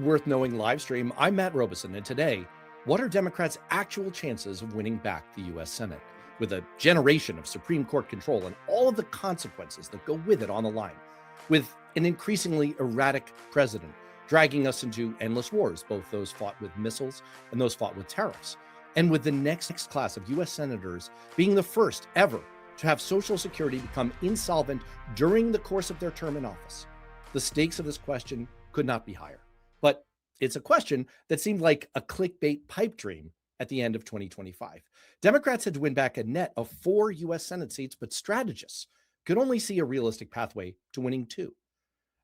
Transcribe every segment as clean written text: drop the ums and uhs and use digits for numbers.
Worth Knowing live stream. I'm Matt Robison, and today, what are Democrats' actual chances of winning back the U.S. Senate? With a generation of Supreme Court control and all of the consequences that go with it on the line, with an increasingly erratic president dragging us into endless wars, both those fought with missiles and those fought with tariffs, and with the next class of U.S. senators being the first ever to have Social Security become insolvent during the course of their term in office. The stakes of this question could not be higher. But it's a question that seemed like a clickbait pipe dream at the end of 2025. Democrats had to win back a net of 4 U.S. Senate seats, but strategists could only see a realistic pathway to winning 2.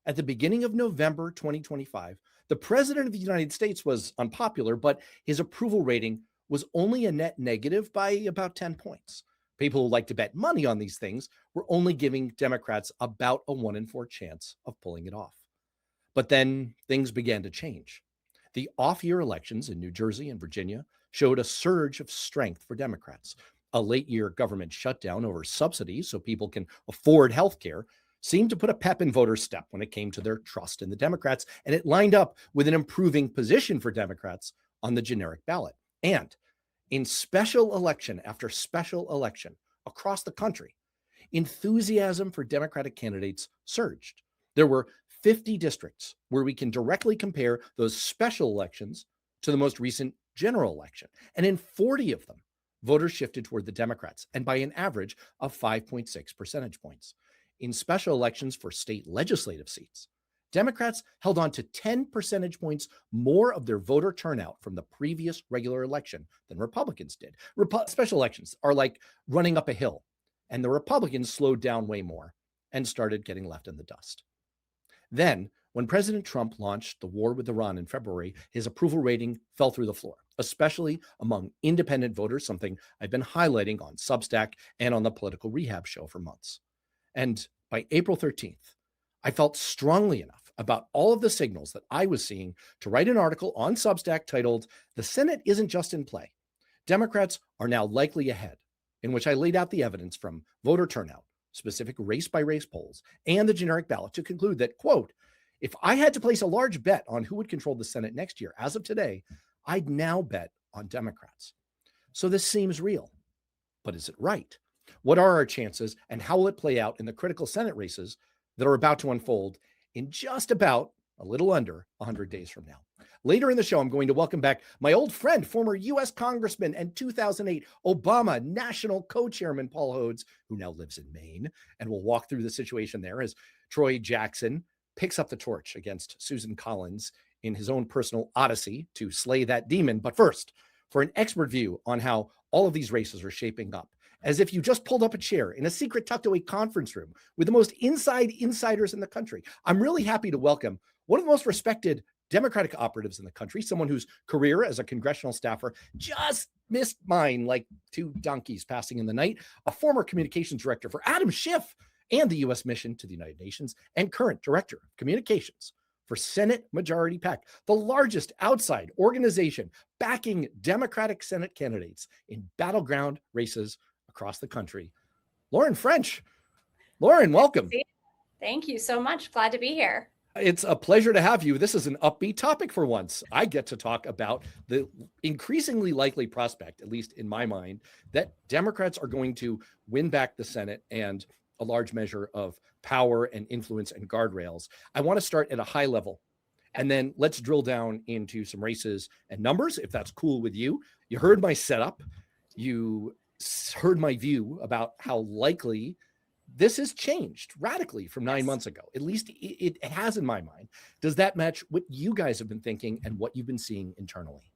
At the beginning of November 2025, the president of the United States was unpopular, but his approval rating was only a net negative by about 10 points. People who like to bet money on these things were only giving Democrats about a 1 in 4 chance of pulling it off. But then things began to change. The off-year elections in New Jersey and Virginia showed a surge of strength for Democrats. A late-year government shutdown over subsidies so people can afford health care seemed to put a pep in voters' step when it came to their trust in the Democrats, and it lined up with an improving position for Democrats on the generic ballot. And in special election after special election across the country, enthusiasm for Democratic candidates surged. There were 50 districts where we can directly compare those special elections to the most recent general election. And in 40 of them, voters shifted toward the Democrats, and by an average of 5.6 percentage points. In special elections for state legislative seats, Democrats held on to 10 percentage points more of their voter turnout from the previous regular election than Republicans did. Special elections are like running up a hill, and the Republicans slowed down way more and started getting left in the dust. Then, when President Trump launched the war with Iran in February, his approval rating fell through the floor, especially among independent voters, something I've been highlighting on Substack and on the Political Rehab show for months. And by April 13th, I felt strongly enough about all of the signals that I was seeing to write an article on Substack titled, "The Senate Isn't Just in Play. Democrats Are Now Likely Ahead," in which I laid out the evidence from voter turnout, specific race-by-race polls, and the generic ballot to conclude that, quote, if I had to place a large bet on who would control the Senate next year, as of today, I'd now bet on Democrats. So this seems real, but is it right? What are our chances, and how will it play out in the critical Senate races that are about to unfold in just about a little under 100 days from now? Later in the show, I'm going to welcome back my old friend, former U.S. Congressman and 2008 Obama National Co-Chairman Paul Hodes, who now lives in Maine, and we'll walk through the situation there as Troy Jackson picks up the torch against Susan Collins in his own personal odyssey to slay that demon. But first, for an expert view on how all of these races are shaping up, as if you just pulled up a chair in a secret tucked away conference room with the most insiders in the country, I'm really happy to welcome one of the most respected Democratic operatives in the country, someone whose career as a congressional staffer just missed mine like 2 donkeys passing in the night, a former communications director for Adam Schiff and the U.S. mission to the United Nations, and current director of communications for Senate Majority PAC, the largest outside organization backing Democratic Senate candidates in battleground races across the country. Lauren French. Lauren, welcome. Thank you so much. Glad to be here. It's a pleasure to have you. This is an upbeat topic for once. I get to talk about the increasingly likely prospect, at least in my mind, that Democrats are going to win back the Senate and a large measure of power and influence and guardrails. I want to start at a high level, and then let's drill down into some races and numbers, if that's cool with you. You heard my setup. You heard my view about how likely this has changed radically from 9 months ago. At least it has in my mind. Does that match what you guys have been thinking and what you've been seeing internally?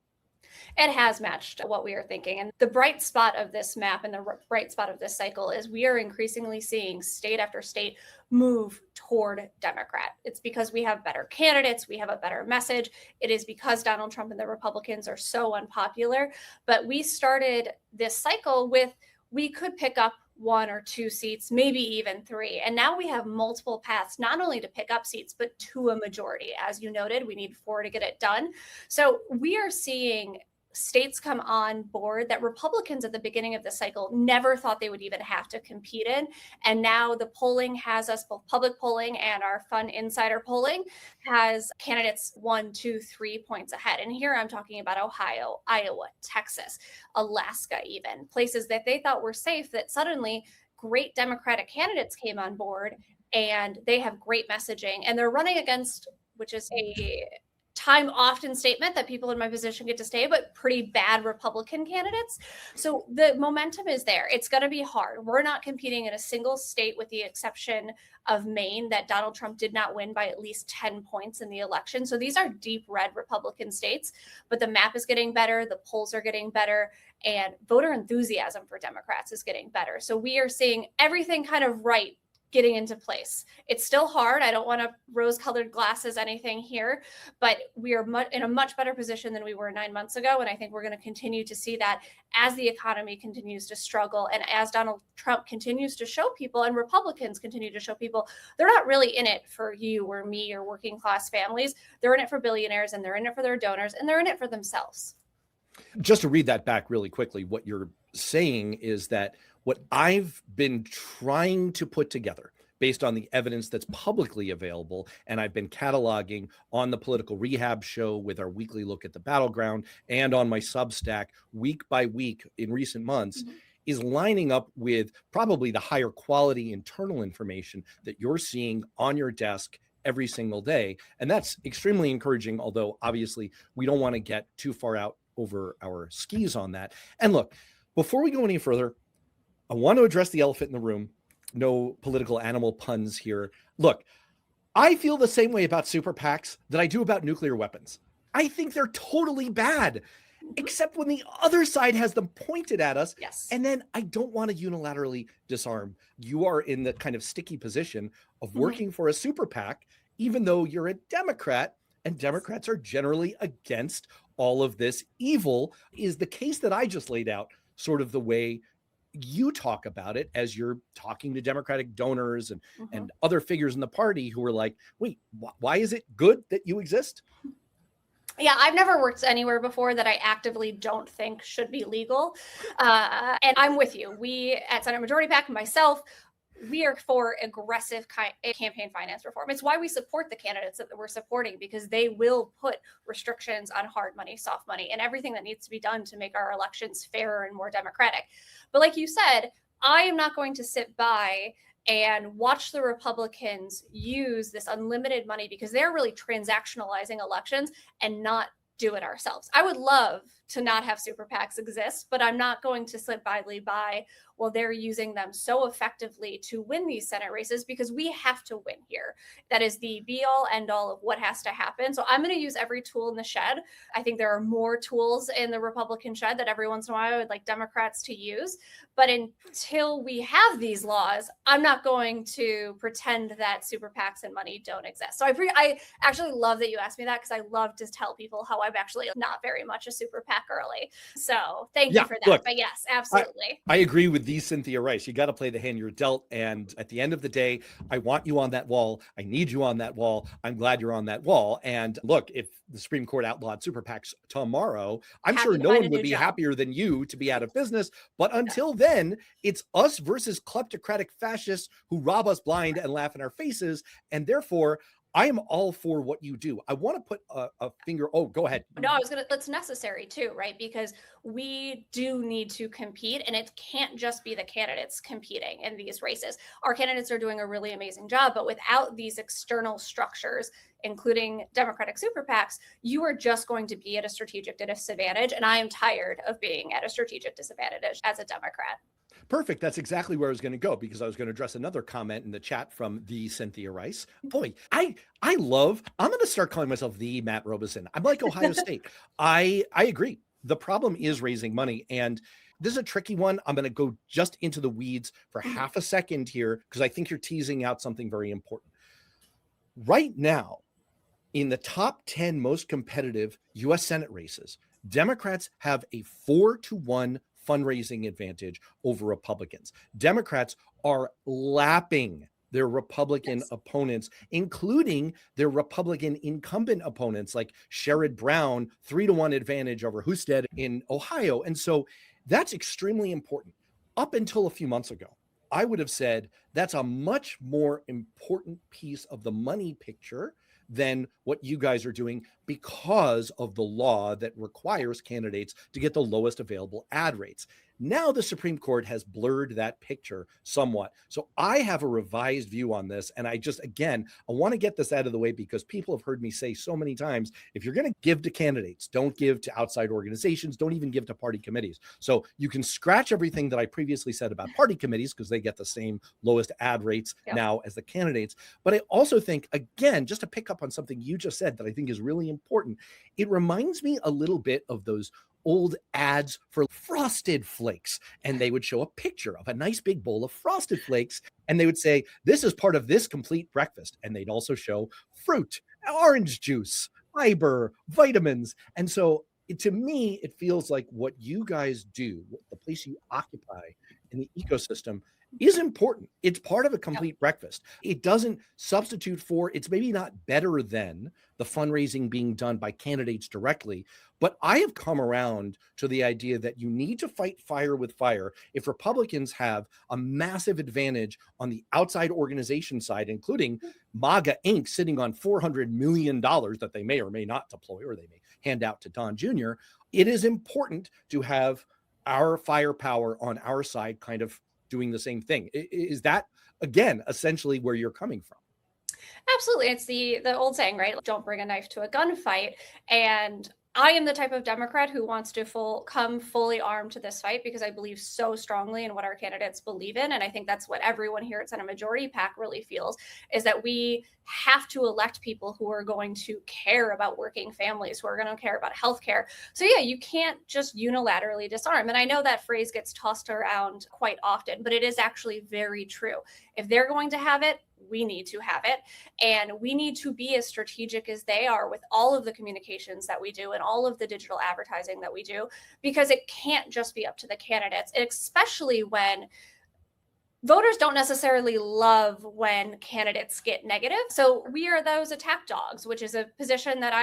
It has matched what we are thinking. And the bright spot of this map and the bright spot of this cycle is we are increasingly seeing state after state move toward Democrat. It's because we have better candidates. We have a better message. It is because Donald Trump and the Republicans are so unpopular. But we started this cycle with we could pick up 1 or 2 seats, maybe even 3. And now we have multiple paths, not only to pick up seats, but to a majority. As you noted, we need 4 to get it done. So we are seeing states come on board that Republicans at the beginning of the cycle never thought they would even have to compete in. And now the polling has us, both public polling and our fun insider polling, has candidates 1, 2, 3 points ahead. And here I'm talking about Ohio, Iowa, Texas, Alaska, even places that they thought were safe, that suddenly great Democratic candidates came on board and they have great messaging and they're running against, which is a time often statement that people in my position get to say, but pretty bad Republican candidates. So the momentum is there. It's going to be hard. We're not competing in a single state, with the exception of Maine, that Donald Trump did not win by at least 10 points in the election. So these are deep red Republican states, but the map is getting better. The polls are getting better, and voter enthusiasm for Democrats is getting better. So we are seeing everything kind of right getting into place. It's still hard. I don't want to rose-colored glasses anything here, but we are in a much better position than we were 9 months ago. And I think we're going to continue to see that as the economy continues to struggle and as Donald Trump continues to show people and Republicans continue to show people they're not really in it for you or me or working class families. They're in it for billionaires, and they're in it for their donors, and they're in it for themselves. Just to read that back really quickly, what you're saying is that what I've been trying to put together based on the evidence that's publicly available, and I've been cataloging on the Political Rehab Show with our weekly look at the battleground and on my Substack week by week in recent months, is lining up with probably the higher quality internal information that you're seeing on your desk every single day. And that's extremely encouraging, although obviously we don't want to get too far out over our skis on that. And look, before we go any further, I want to address the elephant in the room. No political animal puns here. Look, I feel the same way about super PACs that I do about nuclear weapons. I think they're totally bad, except when the other side has them pointed at us. Yes. And then I don't want to unilaterally disarm. You are in the kind of sticky position of working for a super PAC, even though you're a Democrat, and Democrats are generally against all of this evil. Is the case that I just laid out sort of the way you talk about it as you're talking to Democratic donors and other figures in the party who are like, wait, why is it good that you exist? Yeah, I've never worked anywhere before that I actively don't think should be legal. And I'm with you. We at Senate Majority PAC, myself, we are for aggressive campaign finance reform. It's why we support the candidates that we're supporting, because they will put restrictions on hard money, soft money, and everything that needs to be done to make our elections fairer and more democratic. But like you said, I am not going to sit by and watch the Republicans use this unlimited money, because they're really transactionalizing elections, and not do it ourselves. I would love to not have super PACs exist, but I'm not going to sit idly by while they're using them so effectively to win these Senate races, because we have to win here. That is the be all end all of what has to happen. So I'm going to use every tool in the shed. I think there are more tools in the Republican shed that every once in a while I would like Democrats to use. But until we have these laws, I'm not going to pretend that super PACs and money don't exist. So I actually love that you asked me that, because I love to tell people how I'm actually not very much a super PAC early. So thank you for that. Look, but yes, absolutely. I agree with thee, Cynthia Rice. You got to play the hand you're dealt. And at the end of the day, I want you on that wall. I need you on that wall. I'm glad you're on that wall. And look, if the Supreme Court outlawed super PACs tomorrow, I'm sure no one would be happier than you to be out of business. But until then, it's us versus kleptocratic fascists who rob us blind and laugh in our faces. And therefore, I am all for what you do. I want to put a finger. Oh, go ahead. No, it's necessary too, right? Because we do need to compete, and it can't just be the candidates competing in these races. Our candidates are doing a really amazing job, but without these external structures, including Democratic super PACs, you are just going to be at a strategic disadvantage. And I am tired of being at a strategic disadvantage as a Democrat. Perfect. That's exactly where I was going to go, because I was going to address another comment in the chat from the Cynthia Rice. Boy, I'm going to start calling myself the Matt Robison. I'm like Ohio State. I agree. The problem is raising money. And this is a tricky one. I'm going to go just into the weeds for half a second here, because I think you're teasing out something very important. Right now, in the top 10 most competitive U.S. Senate races, Democrats have a 4-1 fundraising advantage over Republicans. Democrats are lapping their Republican opponents, including their Republican incumbent opponents like Sherrod Brown, 3-1 advantage over Husted in Ohio. And so that's extremely important. Up until a few months ago, I would have said that's a much more important piece of the money picture than what you guys are doing because of the law that requires candidates to get the lowest available ad rates. Now the Supreme Court has blurred that picture somewhat. So I have a revised view on this. And I want to get this out of the way because people have heard me say so many times, if you're going to give to candidates, don't give to outside organizations, don't even give to party committees. So you can scratch everything that I previously said about party committees because they get the same lowest ad rates now as the candidates. But I also think, again, just to pick up on something you just said that I think is really important, it reminds me a little bit of those old ads for Frosted Flakes. And they would show a picture of a nice big bowl of Frosted Flakes. And they would say, this is part of this complete breakfast. And they'd also show fruit, orange juice, fiber, vitamins. And so to me, it feels like what you guys do, the place you occupy in the ecosystem is important. It's part of a complete breakfast. It doesn't substitute for, it's maybe not better than the fundraising being done by candidates directly, but I have come around to the idea that you need to fight fire with fire. If Republicans have a massive advantage on the outside organization side, including MAGA Inc. sitting on $400 million that they may or may not deploy, or they may hand out to Don Jr., it is important to have our firepower on our side kind of doing the same thing. Is that, again, essentially where you're coming from? Absolutely. It's the old saying, right? Don't bring a knife to a gunfight. And I am the type of Democrat who wants to come fully armed to this fight because I believe so strongly in what our candidates believe in. And I think that's what everyone here at Senate Majority PAC really feels, is that we have to elect people who are going to care about working families, who are going to care about healthcare. So yeah, you can't just unilaterally disarm. And I know that phrase gets tossed around quite often, but it is actually very true. If they're going to have it, we need to have it. And we need to be as strategic as they are with all of the communications that we do and all of the digital advertising that we do, because it can't just be up to the candidates, especially when voters don't necessarily love when candidates get negative. So we are those attack dogs, which is a position that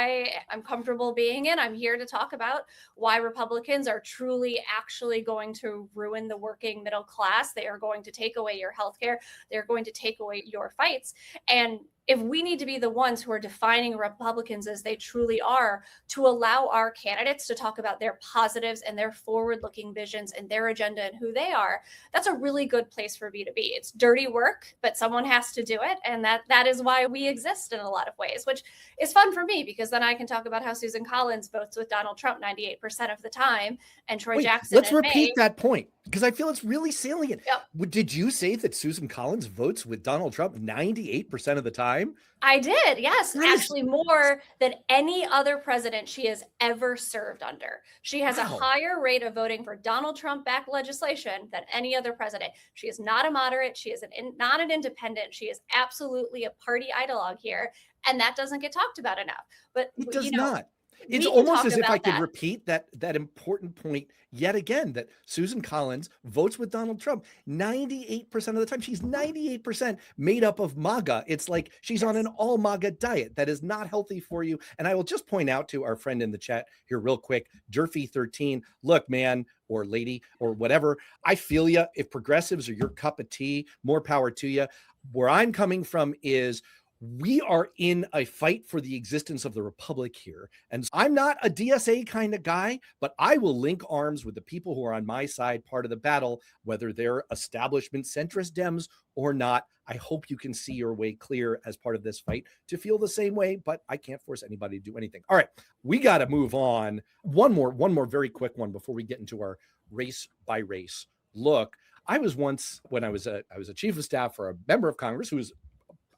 I'm comfortable being in. I'm here to talk about why Republicans are truly actually going to ruin the working middle class. They are going to take away your healthcare. They're going to take away your fights. And if we need to be the ones who are defining Republicans as they truly are, to allow our candidates to talk about their positives and their forward-looking visions and their agenda and who they are, that's a really good place for me to be. It's dirty work, but someone has to do it. And that is why we exist in a lot of ways, which is fun for me because then I can talk about how Susan Collins votes with Donald Trump 98% of the time and Troy Jackson. Let's repeat that point because I feel it's really salient. Yep. Did you say that Susan Collins votes with Donald Trump 98% of the time? I did, yes. Actually, more than any other president she has ever served under. She has a higher rate of voting for Donald Trump-backed legislation than any other president. She is not a moderate. She is not an independent. She is absolutely a party ideologue here, and that doesn't get talked about enough. But it does not. It's almost as if I could repeat that important point yet again, that Susan Collins votes with Donald Trump 98% of the time. She's 98% made up of MAGA. It's like she's on an all MAGA diet that is not healthy for you. And I will just point out to our friend in the chat here real quick, Durfee13, look, man, or lady, or whatever, I feel you. If progressives are your cup of tea, more power to you. Where I'm coming from is we are in a fight for the existence of the republic here. And I'm not a DSA kind of guy, but I will link arms with the people who are on my side, part of the battle, whether they're establishment centrist Dems or not. I hope you can see your way clear as part of this fight to feel the same way, but I can't force anybody to do anything. All right, we got to move on. One more very quick one before we get into our race by race look. I was once, when I was a chief of staff for a member of Congress who was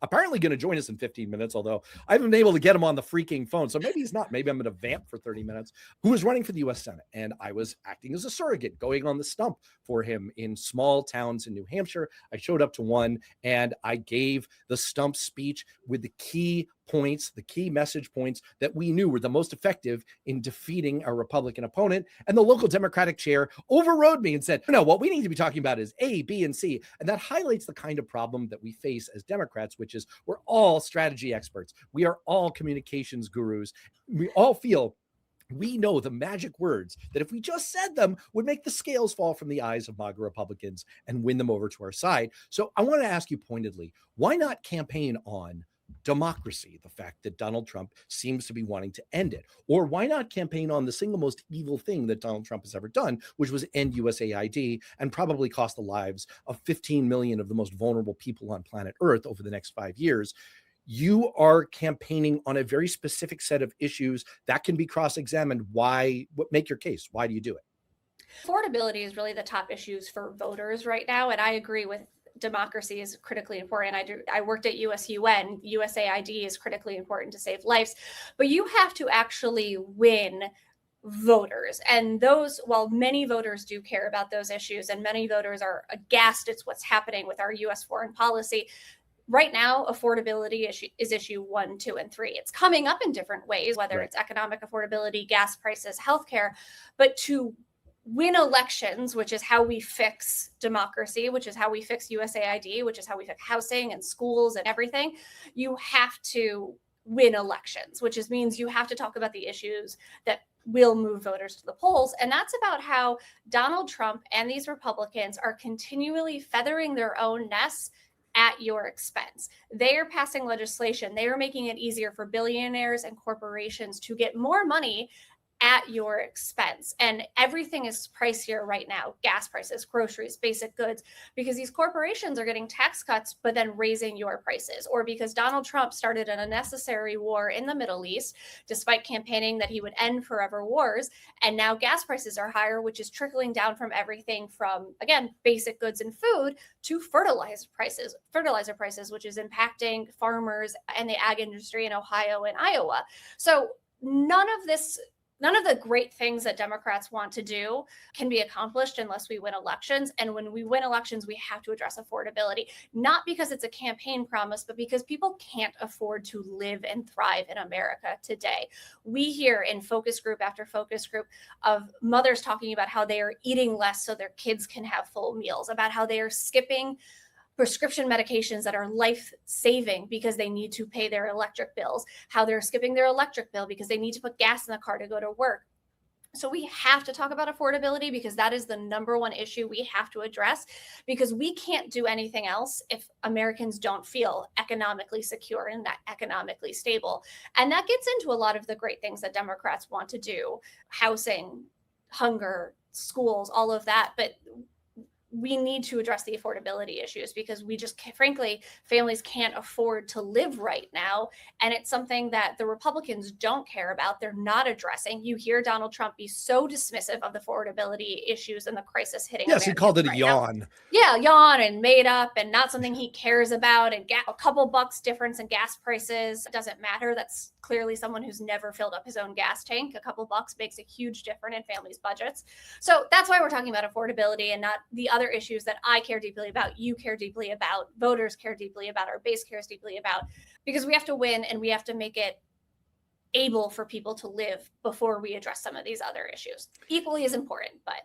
apparently going to join us in 15 minutes, although I haven't been able to get him on the freaking phone. So maybe he's not. Maybe I'm going to vamp for 30 minutes, who was running for the U.S. Senate. And I was acting as a surrogate, going on the stump for him in small towns in New Hampshire. I showed up to one and I gave the stump speech with the key points, the key message points that we knew were the most effective in defeating our Republican opponent. And the local Democratic chair overrode me and said, no, what we need to be talking about is A, B, and C. And that highlights the kind of problem that we face as Democrats, which is we're all strategy experts. We are all communications gurus. We all feel we know the magic words that if we just said them would make the scales fall from the eyes of MAGA Republicans and win them over to our side. So I want to ask you pointedly, why not campaign on democracy, the fact that Donald Trump seems to be wanting to end it? Or why not campaign on the single most evil thing that Donald Trump has ever done, which was end USAID and probably cost the lives of 15 million of the most vulnerable people on planet Earth over the next 5 years? You are campaigning on a very specific set of issues that can be cross-examined. Why? What make your case? Why do you do it? Affordability is really the top issues for voters right now. And I agree with democracy is critically important. I worked at USUN. USAID is critically important to save lives. But you have to actually win voters. And those, while many voters do care about those issues and many voters are aghast at what's happening with our US foreign policy, right now, affordability is issue 1, 2, and 3. It's coming up in different ways, whether it's economic affordability, gas prices, healthcare. But to win elections, which is how we fix democracy, which is how we fix USAID, which is how we fix housing and schools and everything, you have to win elections, which means you have to talk about the issues that will move voters to the polls. And that's about how Donald Trump and these Republicans are continually feathering their own nests at your expense. They are passing legislation. They are making it easier for billionaires and corporations to get more money at your expense. And everything is pricier right now. Gas prices, groceries, basic goods, because these corporations are getting tax cuts, but then raising your prices. Or because Donald Trump started an unnecessary war in the Middle East, despite campaigning that he would end forever wars. And now gas prices are higher, which is trickling down from everything from, again, basic goods and food to fertilizer prices, which is impacting farmers and the ag industry in Ohio and Iowa. So none of the great things that Democrats want to do can be accomplished unless we win elections. And when we win elections, we have to address affordability, not because it's a campaign promise, but because people can't afford to live and thrive in America today. We hear in focus group after focus group of mothers talking about how they are eating less so their kids can have full meals, about how they are skipping prescription medications that are life-saving because they need to pay their electric bills, how they're skipping their electric bill because they need to put gas in the car to go to work. So we have to talk about affordability because that is the number one issue we have to address, because we can't do anything else if Americans don't feel economically secure and that economically stable. And that gets into a lot of the great things that Democrats want to do: housing, hunger, schools, all of that. But we need to address the affordability issues because we just, frankly, families can't afford to live right now. And it's something that the Republicans don't care about. They're not addressing. You hear Donald Trump be so dismissive of the affordability issues and the crisis hitting Yes, Americans he called it a right yawn. now. Yeah, yawn and made up and not something he cares about. And a couple bucks difference in gas prices doesn't matter. That's clearly someone who's never filled up his own gas tank. A couple bucks makes a huge difference in families' budgets. So that's why we're talking about affordability and not the other issues that I care deeply about, you care deeply about, voters care deeply about, our base cares deeply about, because we have to win and we have to make it able for people to live before we address some of these other issues. Equally as important, but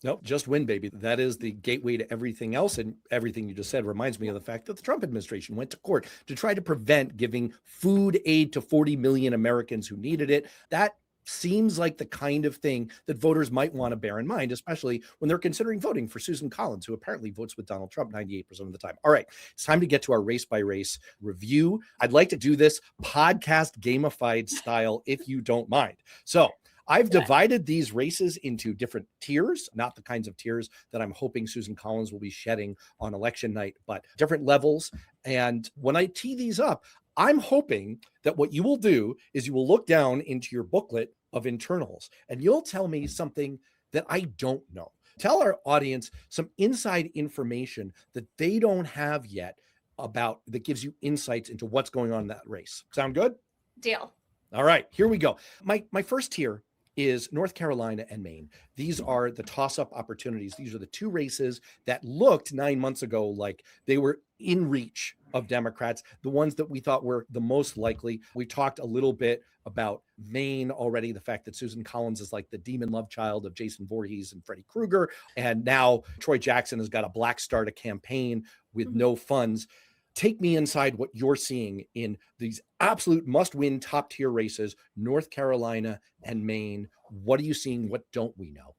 Nope, just win, baby. That is the gateway to everything else. And everything you just said reminds me of the fact that the Trump administration went to court to try to prevent giving food aid to 40 million Americans who needed it. That seems like the kind of thing that voters might want to bear in mind, especially when they're considering voting for Susan Collins, who apparently votes with Donald Trump 98% of the time. All right, it's time to get to our race by race review. I'd like to do this podcast gamified style, if you don't mind. So I've divided these races into different tiers, not the kinds of tiers that I'm hoping Susan Collins will be shedding on election night, but different levels. And when I tee these up, I'm hoping that what you will do is you will look down into your booklet of internals and you'll tell me something that I don't know. Tell our audience some inside information that they don't have yet about that gives you insights into what's going on in that race. Sound good? deal. All right, here we go. My first tier is North Carolina and Maine. These are the toss-up opportunities. These are the two races that looked 9 months ago like they were in reach of Democrats, the ones that we thought were the most likely. We talked a little bit about Maine already, the fact that Susan Collins is like the demon love child of Jason Voorhees and Freddy Krueger. And now Troy Jackson has got a black start a campaign with no funds. Take me inside what you're seeing in these absolute must-win top-tier races, North Carolina and Maine. What are you seeing? What don't we know?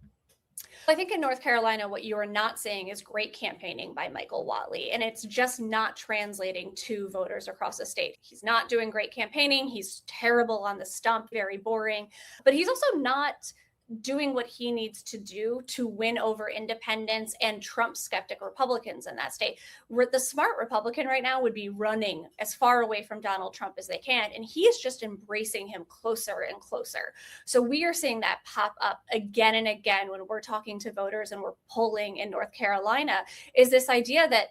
I think in North Carolina, what you are not seeing is great campaigning by Michael Whatley, and it's just not translating to voters across the state. He's not doing great campaigning. He's terrible on the stump, very boring, but he's also not doing what he needs to do to win over independents and Trump skeptic Republicans in that state. The smart Republican right now would be running as far away from Donald Trump as they can, and he is just embracing him closer and closer. So we are seeing that pop up again and again when we're talking to voters and we're polling in North Carolina, is this idea that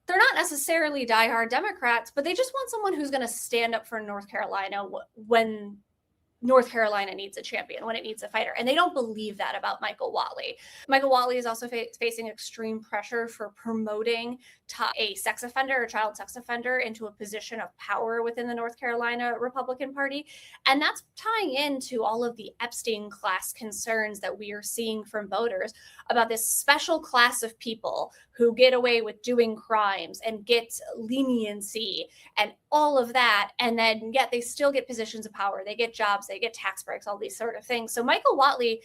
they're not necessarily diehard Democrats, but they just want someone who's going to stand up for North Carolina when North Carolina needs a champion, when it needs a fighter. And they don't believe that about Michael Whatley. Michael Whatley is also facing extreme pressure for promoting a sex offender, a child sex offender, into a position of power within the North Carolina Republican Party. And that's tying into all of the Epstein class concerns that we are seeing from voters about this special class of people who get away with doing crimes and get leniency and all of that. And then yet they still get positions of power. They get jobs, they get tax breaks, all these sort of things. So Michael Whatley,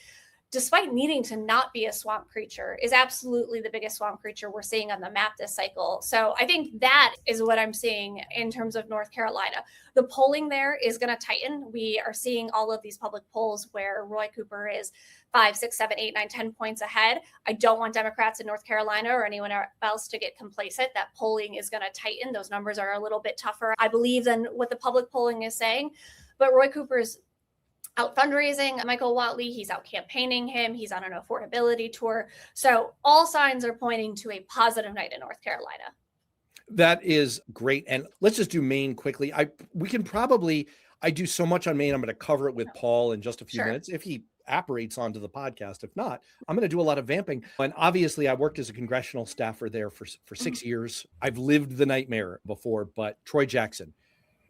despite needing to not be a swamp creature, is absolutely the biggest swamp creature we're seeing on the map this cycle. So I think that is what I'm seeing in terms of North Carolina. The polling there is going to tighten. We are seeing all of these public polls where Roy Cooper is 5, 6, 7, 8, 9, 10 points ahead. I don't want Democrats in North Carolina or anyone else to get complacent. That polling is going to tighten. Those numbers are a little bit tougher, I believe, than what the public polling is saying. But Roy Cooper's out fundraising Michael Whatley. He's out campaigning him. He's on an affordability tour. So all signs are pointing to a positive night in North Carolina. That is great. And let's just do Maine quickly. I do so much on Maine. I'm going to cover it with Paul in just a few minutes if he apparates onto the podcast. If not, I'm going to do a lot of vamping. And obviously I worked as a congressional staffer there for 6 years. I've lived the nightmare before, but Troy Jackson,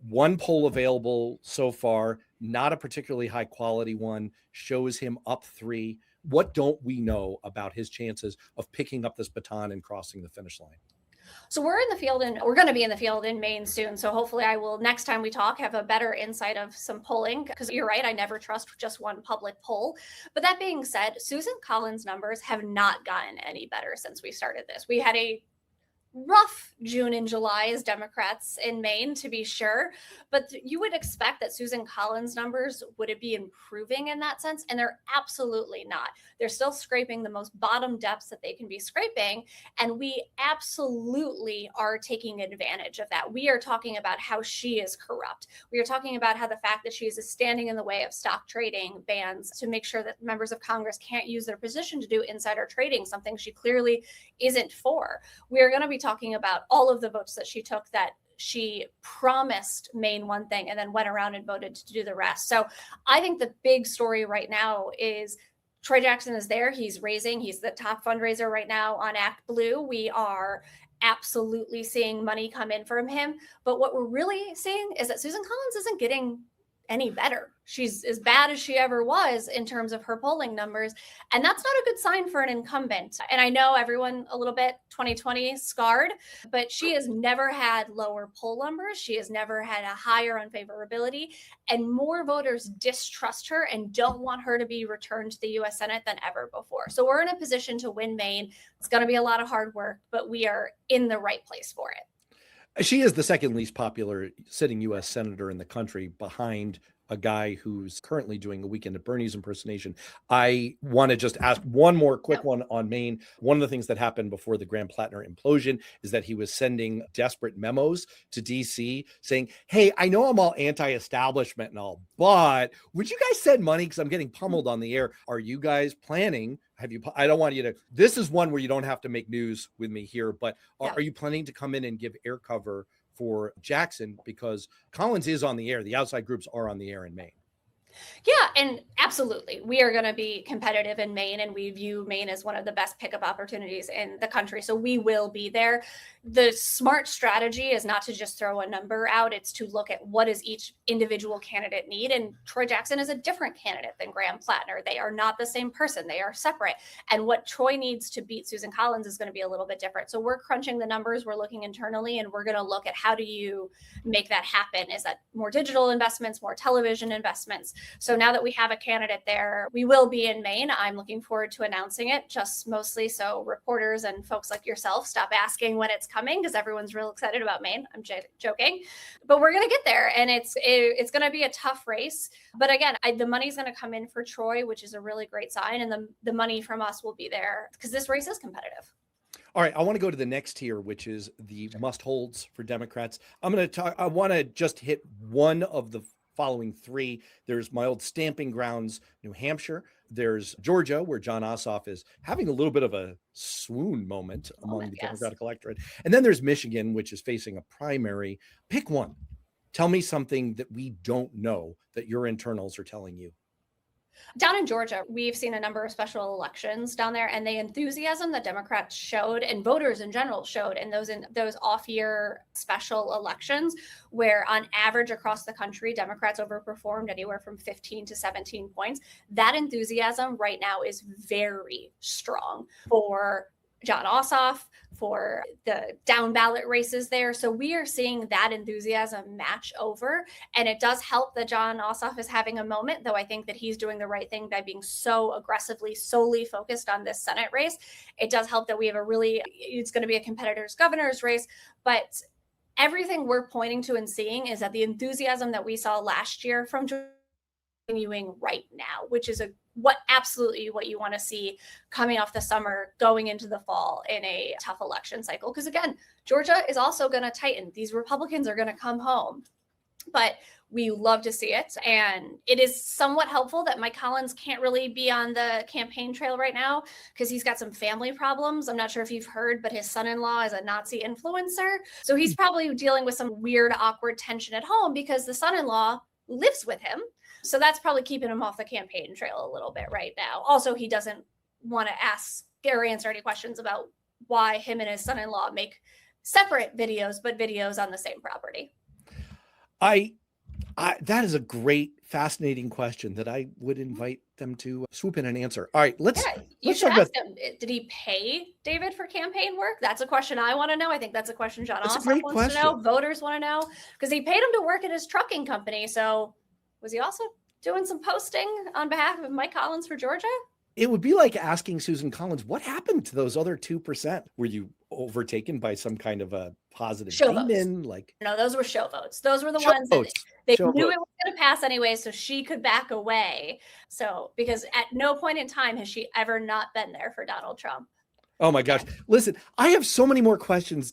one poll available so far, not a particularly high quality one, shows him up 3. What don't we know about his chances of picking up this baton and crossing the finish line? So we're in the field and we're going to be in the field in Maine soon. So hopefully I will, next time we talk, have a better insight of some polling, because you're right, I never trust just one public poll. But that being said, Susan Collins' numbers have not gotten any better since we started this. We had a rough June and July as Democrats in Maine, to be sure, but you would expect that Susan Collins' numbers would be improving in that sense, and they're absolutely not. They're still scraping the most bottom depths that they can be scraping, and we absolutely are taking advantage of that. We are talking about how she is corrupt. We are talking about how the fact that she is standing in the way of stock trading bans to make sure that members of Congress can't use their position to do insider trading, something she clearly isn't for. We are going to be talking about all of the votes that she took that she promised Maine one thing and then went around and voted to do the rest. So I think the big story right now is Troy Jackson is there. He's raising. He's the top fundraiser right now on Act Blue. We are absolutely seeing money come in from him. But what we're really seeing is that Susan Collins isn't getting any better. She's as bad as she ever was in terms of her polling numbers. And that's not a good sign for an incumbent. And I know everyone a little bit 2020 scarred, but she has never had lower poll numbers. She has never had a higher unfavorability, and more voters distrust her and don't want her to be returned to the US Senate than ever before. So we're in a position to win Maine. It's going to be a lot of hard work, but we are in the right place for it. She is the second least popular sitting U.S. senator in the country, behind a guy who's currently doing a Weekend at Bernie's impersonation. I want to just ask one more quick one on Maine. One of the things that happened before the Graham Plattner implosion is that he was sending desperate memos to DC saying, hey, I know I'm all anti-establishment and all, but would you guys send money? Because I'm getting pummeled on the air. Are you guys planning? I don't want you to, this is one where you don't have to make news with me here, but are you planning to come in and give air cover for Jackson? Because Collins is on the air. The outside groups are on the air in Maine. Yeah, and absolutely. We are going to be competitive in Maine, and we view Maine as one of the best pickup opportunities in the country. So we will be there. The smart strategy is not to just throw a number out, it's to look at what does each individual candidate need. And Troy Jackson is a different candidate than Graham Plattner. They are not the same person, they are separate. And what Troy needs to beat Susan Collins is going to be a little bit different. So we're crunching the numbers, we're looking internally, and we're going to look at how do you make that happen? Is that more digital investments, more television investments? So now that we have a candidate there, we will be in Maine. I'm looking forward to announcing it, just mostly so reporters and folks like yourself stop asking when it's coming, because everyone's real excited about Maine. I'm joking, but we're going to get there, and it's going to be a tough race. But again, the money's going to come in for Troy, which is a really great sign, and the money from us will be there because this race is competitive. All right, I want to go to the next tier, which is the must holds for Democrats. I want to just hit one of the following three. There's my old stamping grounds, New Hampshire. There's Georgia, where Jon Ossoff is having a little bit of a swoon moment among the Democratic electorate. And then there's Michigan, which is facing a primary. Pick one. Tell me something that we don't know that your internals are telling you. Down in Georgia, we've seen a number of special elections down there, and the enthusiasm that Democrats showed and voters in general showed in those off-year special elections, where on average across the country, Democrats overperformed anywhere from 15 to 17 points. That enthusiasm right now is very strong for Jon Ossoff, for the down ballot races there. So we are seeing that enthusiasm match over. And it does help that Jon Ossoff is having a moment, though I think that he's doing the right thing by being so aggressively, solely focused on this Senate race. It does help that we have it's going to be a competitor's governor's race. But everything we're pointing to and seeing is that the enthusiasm that we saw last year from continuing right now, which is absolutely what you want to see coming off the summer, going into the fall in a tough election cycle. Because again, Georgia is also going to tighten. These Republicans are going to come home, but we love to see it. And it is somewhat helpful that Mike Collins can't really be on the campaign trail right now because he's got some family problems. I'm not sure if you've heard, but his son-in-law is a Nazi influencer. So he's probably dealing with some weird, awkward tension at home because the son-in-law lives with him. So that's probably keeping him off the campaign trail a little bit right now. Also, he doesn't want to ask or answer any questions about why him and his son-in-law make separate videos, but videos on the same property. That is a great, fascinating question that I would invite them to swoop in and answer. All right, let's should ask him. Did he pay David for campaign work? That's a question I want to know. I think that's a question Jon Ossoff wants to know. Voters want to know because he paid him to work at his trucking company. So was he also doing some posting on behalf of Mike Collins for Georgia? It would be like asking Susan Collins, what happened to those other 2%? Were you overtaken by some kind of a positive demon? No, those were show votes. Those were the ones that they knew it was going to pass anyway, so she could back away. So, because at no point in time has she ever not been there for Donald Trump. Oh my gosh. Listen, I have so many more questions,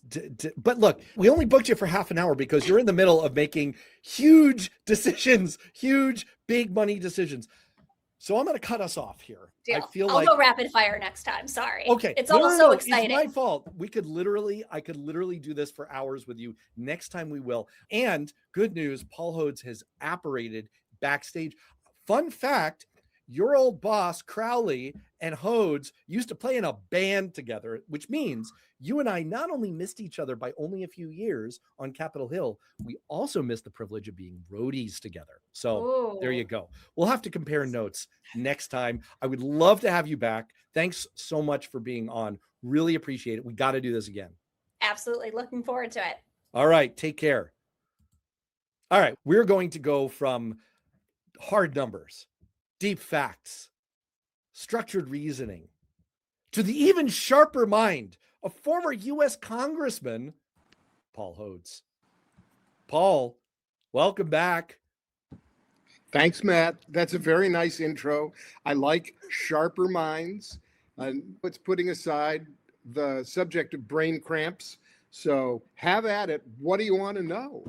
but look, we only booked you for half an hour because you're in the middle of making huge decisions, huge, big money decisions. So I'm going to cut us off here. Deal. I'll go rapid fire next time. Sorry. Okay. It's all so exciting. It's my fault. I could literally do this for hours with you. Next time we will. And good news, Paul Hodes has apparated backstage. Fun fact, your old boss, Crowley, and Hodes used to play in a band together, which means you and I not only missed each other by only a few years on Capitol Hill, we also missed the privilege of being roadies together. So There you go. We'll have to compare notes next time. I would love to have you back. Thanks so much for being on. Really appreciate it. We got to do this again. Absolutely. Looking forward to it. All right. Take care. All right. We're going to go from hard numbers, deep facts, structured reasoning, to the even sharper mind of former U.S. Congressman Paul Hodes. Paul, welcome back. Thanks, Matt. That's a very nice intro. I like sharper minds. It's putting aside the subject of brain cramps. So have at it. What do you want to know?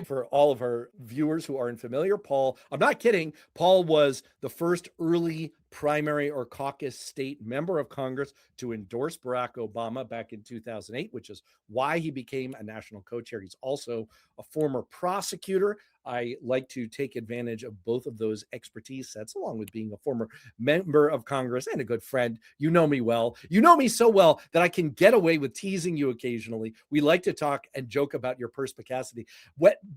For all of our viewers who aren't familiar, Paul, I'm not kidding. Paul was the first early primary or caucus state member of Congress to endorse Barack Obama back in 2008, which is why he became a national co-chair. He's also a former prosecutor I like to take advantage of both of those expertise sets, along with being a former member of Congress and a good friend. You know me well. You know me so well that I can get away with teasing you occasionally. We like to talk and joke about your perspicacity.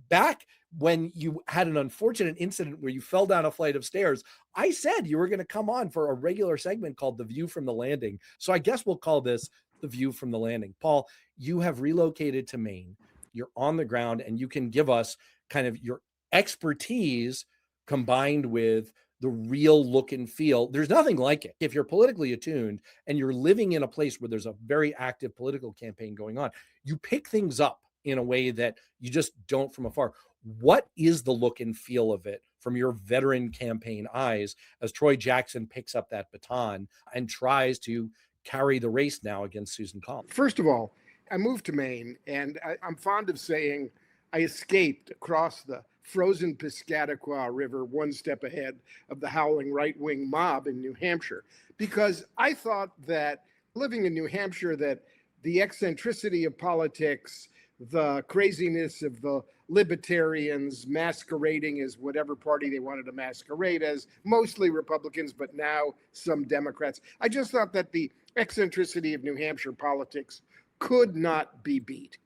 Back when you had an unfortunate incident where you fell down a flight of stairs, I said you were going to come on for a regular segment called The View from the Landing. So I guess we'll call this The View from the Landing. Paul, you have relocated to Maine. You're on the ground, and you can give us kind of your expertise combined with the real look and feel. There's nothing like it. If you're politically attuned and you're living in a place where there's a very active political campaign going on, you pick things up in a way that you just don't from afar. What is the look and feel of it from your veteran campaign eyes as Troy Jackson picks up that baton and tries to carry the race now against Susan Collins? First of all, I moved to Maine, and I'm fond of saying I escaped across the frozen Piscataqua River one step ahead of the howling right-wing mob in New Hampshire, because I thought that living in New Hampshire, that the eccentricity of politics, the craziness of the libertarians masquerading as whatever party they wanted to masquerade as, mostly Republicans, but now some Democrats. I just thought that the eccentricity of New Hampshire politics could not be beat.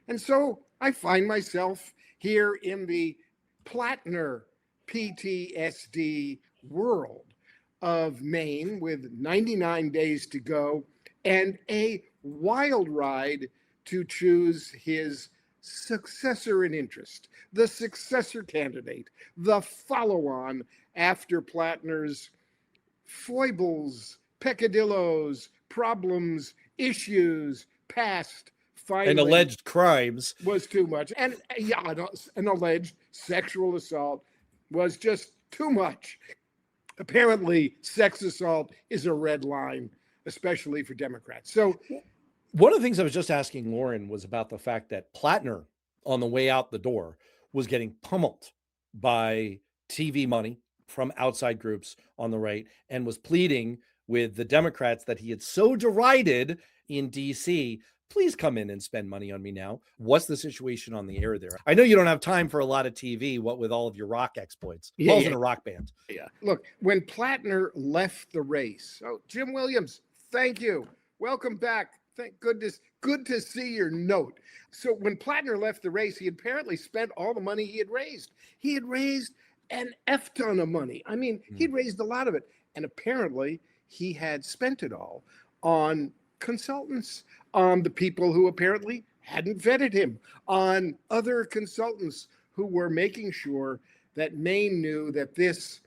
And so I find myself here in the Plattner PTSD world of Maine with 99 days to go and a wild ride to choose his successor in interest, the successor candidate, the follow-on after Plattner's foibles, peccadillos, problems, issues, past, finally, and alleged crimes was too much. And yeah, an alleged sexual assault was just too much. Apparently, sex assault is a red line, especially for Democrats. So one of the things I was just asking Lauren was about the fact that Plattner, on the way out the door, was getting pummeled by TV money from outside groups on the right and was pleading with the Democrats that he had so derided in DC. Please come in and spend money on me now. What's the situation on the air there? I know you don't have time for a lot of TV, what with all of your rock exploits. Paul's in a rock band. Yeah. Look, when Plattner left the race, Jim Williams, thank you. Welcome back. Thank goodness. Good to see your note. So when Plattner left the race, he apparently spent all the money he had raised. He had raised an F ton of money. I mean, he'd raised a lot of it. And apparently he had spent it all on consultants, on the people who apparently hadn't vetted him, on other consultants who were making sure that Maine knew that this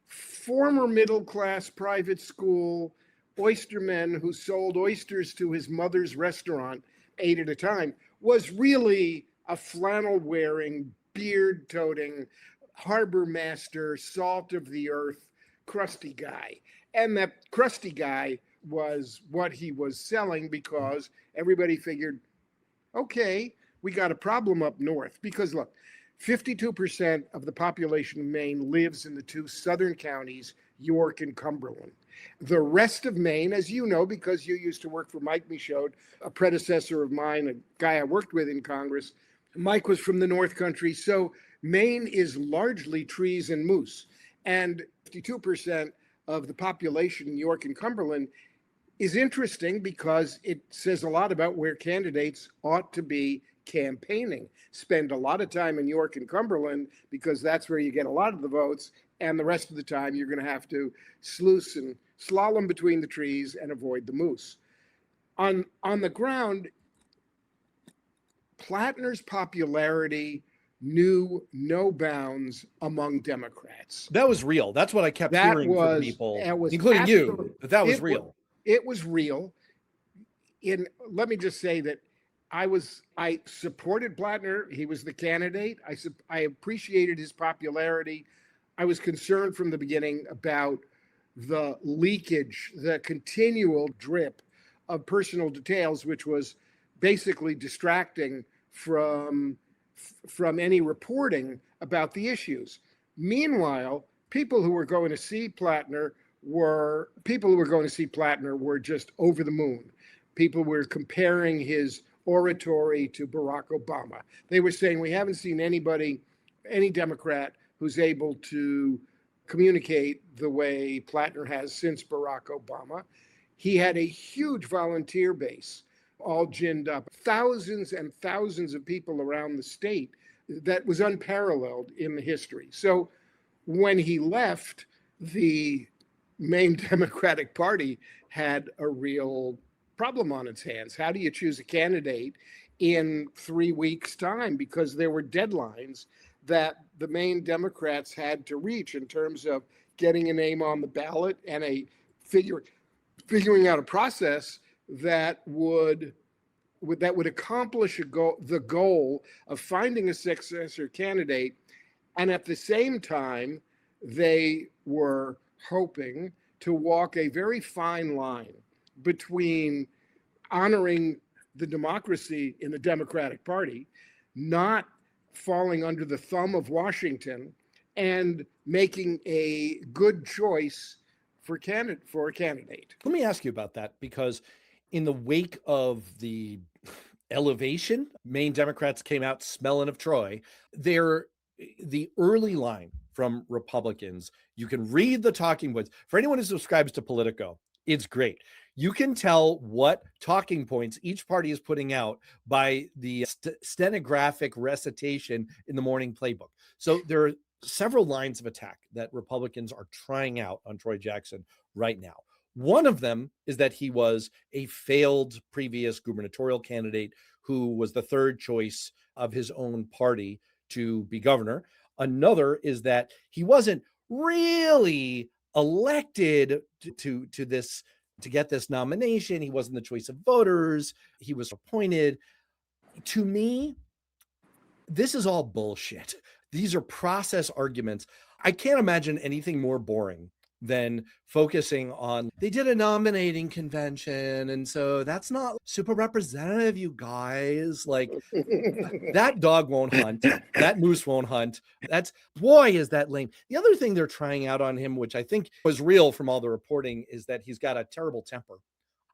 former middle-class private school oysterman who sold oysters to his mother's restaurant 8 at a time was really a flannel-wearing, beard-toting, harbor master, salt of the earth, crusty guy. And that crusty guy was what he was selling because everybody figured, okay, we got a problem up north. Because look, 52% of the population of Maine lives in the two southern counties, York and Cumberland. The rest of Maine, as you know, because you used to work for Mike Michaud, a predecessor of mine, a guy I worked with in Congress. Mike was from the North Country. So Maine is largely trees and moose. And 52% of the population in York and Cumberland is interesting because it says a lot about where candidates ought to be campaigning. Spend a lot of time in York and Cumberland because that's where you get a lot of the votes, and the rest of the time you're going to have to sluice and slalom between the trees and avoid the moose. On the ground, Plattner's popularity knew no bounds among Democrats. That was real. That's what I kept hearing from people, including you, that was real. It was real. Let me just say that I supported Plattner. He was the candidate. I appreciated his popularity. I was concerned from the beginning about the leakage, the continual drip of personal details, which was basically distracting from any reporting about the issues. Meanwhile, people who were going to see Plattner were just over the moon. People were comparing his oratory to Barack Obama. They were saying, we haven't seen anybody any Democrat who's able to communicate the way Plattner has since Barack Obama. He had a huge volunteer base, all ginned up, thousands and thousands of people around the state that was unparalleled in the history. So when he left, the Maine Democratic Party had a real problem on its hands. How do you choose a candidate in 3 weeks' time? Because there were deadlines that the Maine Democrats had to reach in terms of getting a name on the ballot and figuring out a process that would accomplish the goal of finding a successor candidate. And at the same time, they were hoping to walk a very fine line between honoring the democracy in the Democratic Party, not falling under the thumb of Washington, and making a good choice for a candidate. Let me ask you about that, because in the wake of the elevation, Maine Democrats came out smelling of Troy. The early line from Republicans, you can read the talking points. For anyone who subscribes to Politico, it's great. You can tell what talking points each party is putting out by the stenographic recitation in the morning playbook. So there are several lines of attack that Republicans are trying out on Troy Jackson right now. One of them is that he was a failed previous gubernatorial candidate who was the third choice of his own party to be governor. Another is that he wasn't really elected to get this nomination. He wasn't the choice of voters. He was appointed. To me, this is all bullshit. These are process arguments. I can't imagine anything more boring than focusing on, they did a nominating convention, and so that's not super representative, you guys. Like, that dog won't hunt, that moose won't hunt. Boy, is that lame. The other thing they're trying out on him, which I think was real from all the reporting, is that he's got a terrible temper.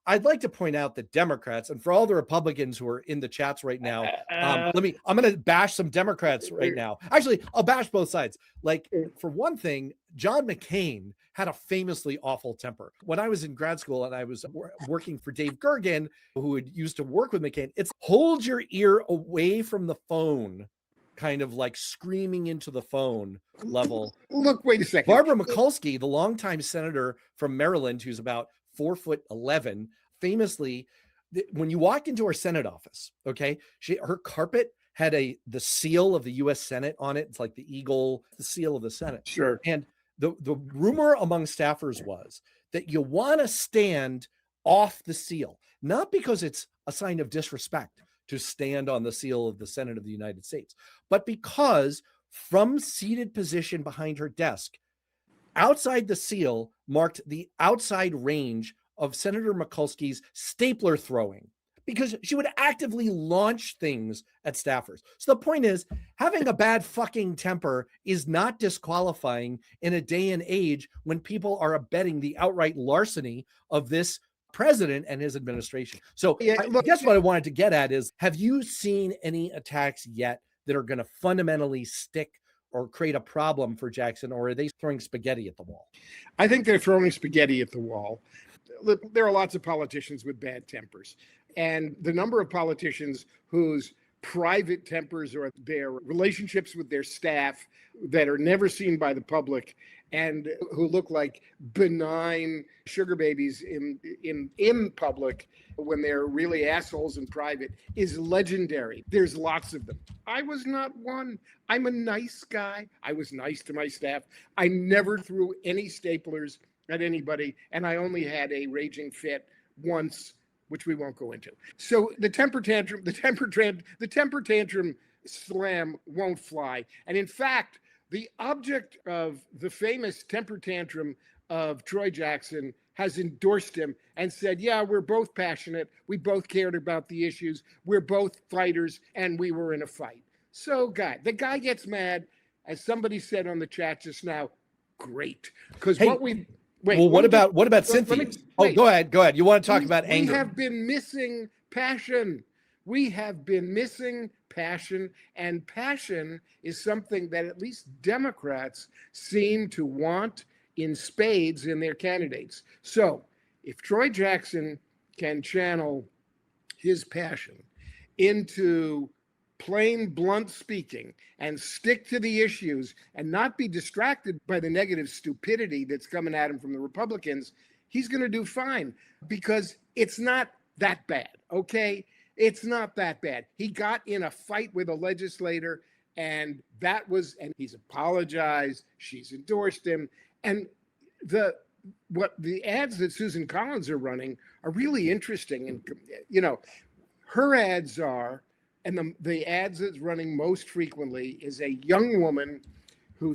I'd like to point out that Democrats, and for all the Republicans who are in the chats right now, I'm going to bash some Democrats right now. Actually, I'll bash both sides. Like, for one thing, John McCain had a famously awful temper. When I was in grad school and I was working for Dave Gergen, who used to work with McCain, it's hold your ear away from the phone, kind of like screaming into the phone level. Look, wait a second. Barbara Mikulski, the longtime senator from Maryland, who's about 4'11", famously, when you walked into her Senate office, okay, her carpet had the seal of the U.S. Senate on it. It's like the eagle, the seal of the Senate. Sure. And the rumor among staffers was that you want to stand off the seal, not because it's a sign of disrespect to stand on the seal of the Senate of the United States, but because from seated position behind her desk, outside the seal marked the outside range of Senator Mikulski's stapler throwing, because she would actively launch things at staffers. So the point is, having a bad fucking temper is not disqualifying in a day and age when people are abetting the outright larceny of this president and his administration. So I guess what I wanted to get at is, have you seen any attacks yet that are going to fundamentally stick or create a problem for Jackson, or are they throwing spaghetti at the wall? I think they're throwing spaghetti at the wall. There are lots of politicians with bad tempers, and the number of politicians whose private tempers or their relationships with their staff that are never seen by the public and who look like benign sugar babies in public when they're really assholes in private is legendary. There's lots of them. I was not one. I'm a nice guy. I was nice to my staff. I never threw any staplers at anybody, and I only had a raging fit once, which we won't go into. So the temper tantrum slam won't fly. And in fact, the object of the famous temper tantrum of Troy Jackson has endorsed him and said, yeah, we're both passionate. We both cared about the issues. We're both fighters, and we were in a fight. So the guy gets mad, as somebody said on the chat just now, great. Because what about Cynthia? Go ahead. You want to talk about anger? We have been missing passion. We have been missing passion, and passion is something that at least Democrats seem to want in spades in their candidates. So if Troy Jackson can channel his passion into plain, blunt speaking and stick to the issues and not be distracted by the negative stupidity that's coming at him from the Republicans, he's going to do fine, because it's not that bad, okay? It's not that bad. He got in a fight with a legislator, and he's apologized, she's endorsed him, and the ads that Susan Collins are running are really interesting. And her ads are, and the ads that's running most frequently is a young woman who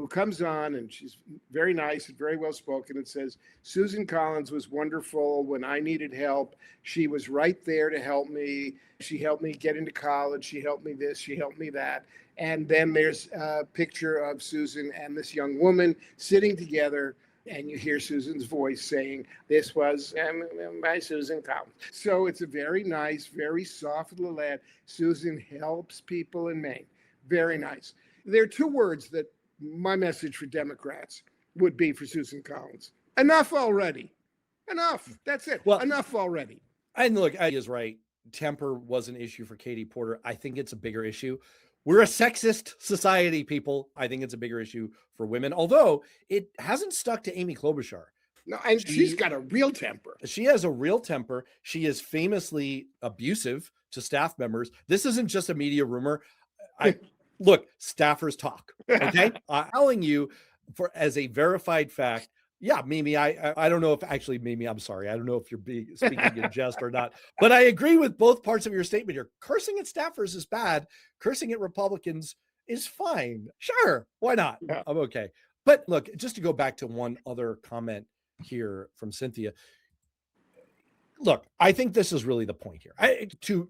comes on, and she's very nice and very well spoken, and says, Susan Collins was wonderful when I needed help. She was right there to help me. She helped me get into college. She helped me this. She helped me that. And then there's a picture of Susan and this young woman sitting together, and you hear Susan's voice saying, this was by Susan Collins. So it's a very nice, very soft little ad. Susan helps people in Maine. Very nice. There are two words that my message for Democrats would be for Susan Collins. Enough already. Enough. That's it. Well, enough already. And look, he is right. Temper was an issue for Katie Porter. I think it's a bigger issue. We're a sexist society, people. I think it's a bigger issue for women, although it hasn't stuck to Amy Klobuchar. No, and she's got a real temper. She has a real temper. She is famously abusive to staff members. This isn't just a media rumor. Look, staffers talk. Okay, I'm telling you, as a verified fact. Yeah, Mimi, I don't know if actually, Mimi, I'm sorry. I don't know if you're speaking in jest or not, but I agree with both parts of your statement here. Cursing at staffers is bad. Cursing at Republicans is fine. Sure, why not? Yeah. I'm okay. But look, just to go back to one other comment here from Cynthia. Look, I think this is really the point here. Two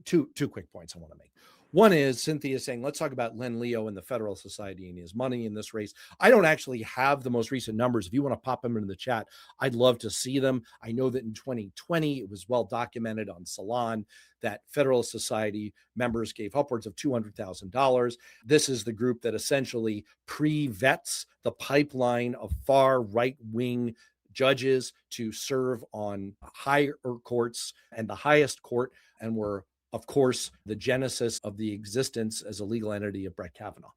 quick points I want to make. One is Cynthia saying, let's talk about Len Leo and the Federal Society and his money in this race. I don't actually have the most recent numbers. If you want to pop them into the chat, I'd love to see them. I know that in 2020, it was well documented on Salon that Federal Society members gave upwards of $200,000. This is the group that essentially pre-vets the pipeline of far right-wing judges to serve on higher courts and the highest court, and were, of course, the genesis of the existence as a legal entity of Brett Kavanaugh.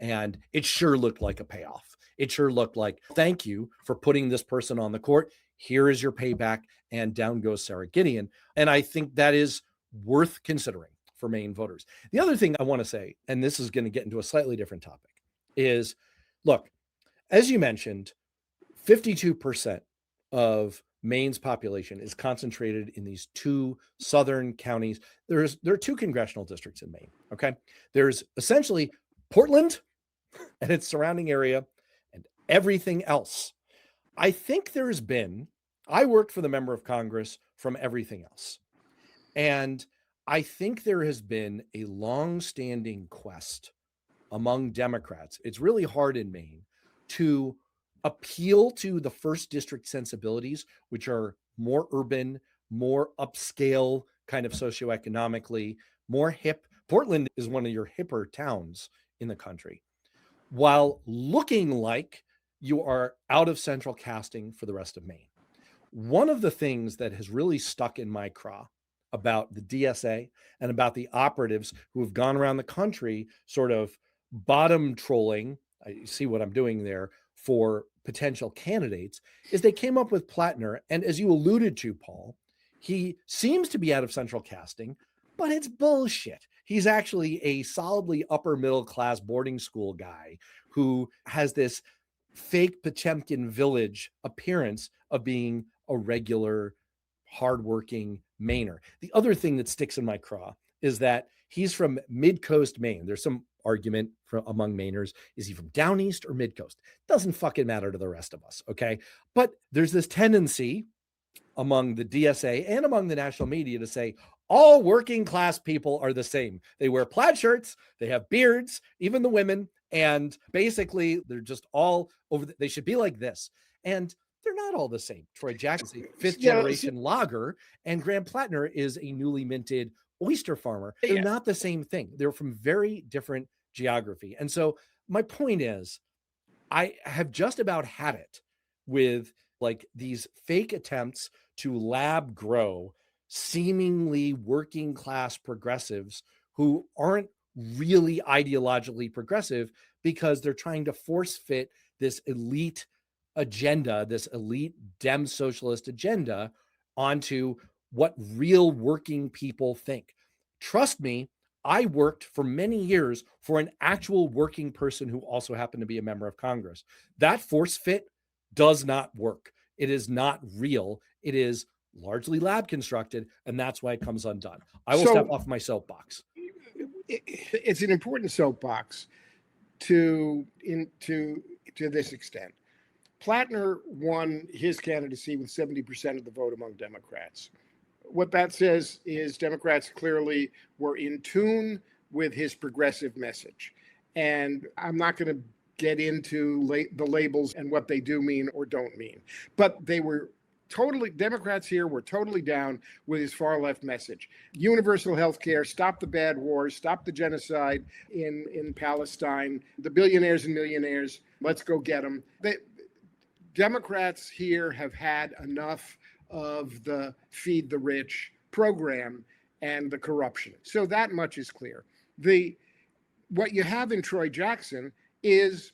And it sure looked like a payoff. It sure looked like, thank you for putting this person on the court. Here is your payback. And down goes Sarah Gideon. And I think that is worth considering for Maine voters. The other thing I want to say, and this is going to get into a slightly different topic, is, look, as you mentioned, 52% of Maine's population is concentrated in these two southern counties. There are two congressional districts in Maine, okay? There's essentially Portland and its surrounding area and everything else. I think I worked for the member of Congress from everything else. And I think there has been a long-standing quest among Democrats. It's really hard in Maine to appeal to the first district sensibilities, which are more urban, more upscale, kind of socioeconomically, more hip. Portland is one of your hipper towns in the country, while looking like you are out of central casting for the rest of Maine. One of the things that has really stuck in my craw about the DSA and about the operatives who have gone around the country sort of bottom trolling, I see what I'm doing there, for potential candidates, is they came up with Plattner. And as you alluded to, Paul, he seems to be out of central casting, but it's bullshit. He's actually a solidly upper middle class boarding school guy who has this fake Potemkin Village appearance of being a regular, hardworking Mainer. The other thing that sticks in my craw is that he's from mid-coast Maine. There's some argument among Mainers. Is he from down east or mid-coast? Doesn't fucking matter to the rest of us, okay? But there's this tendency among the DSA and among the national media to say all working class people are the same. They wear plaid shirts, they have beards, even the women, and basically they're just all over. They should be like this. And they're not all the same. Troy Jackson's a fifth generation lager, and Graham Plattner is a newly minted oyster farmer. They're Yeah. not the same thing. They're from very different geography. And so my point is, I have just about had it with like these fake attempts to lab grow seemingly working class progressives who aren't really ideologically progressive because they're trying to force fit this elite agenda, this elite Dem socialist agenda onto what real working people think. Trust me, I worked for many years for an actual working person who also happened to be a member of Congress. That force fit does not work. It is not real. It is largely lab constructed, and that's why it comes undone. I will step off my soapbox. It's an important soapbox to this extent. Plattner won his candidacy with 70% of the vote among Democrats. What that says is Democrats clearly were in tune with his progressive message. And I'm not going to get into the labels and what they do mean or don't mean, but Democrats here were totally down with his far left message. Universal health care, stop the bad wars, stop the genocide in Palestine, the billionaires and millionaires, let's go get them. Democrats here have had enough of the feed the rich program and the corruption. So that much is clear. What you have in Troy Jackson is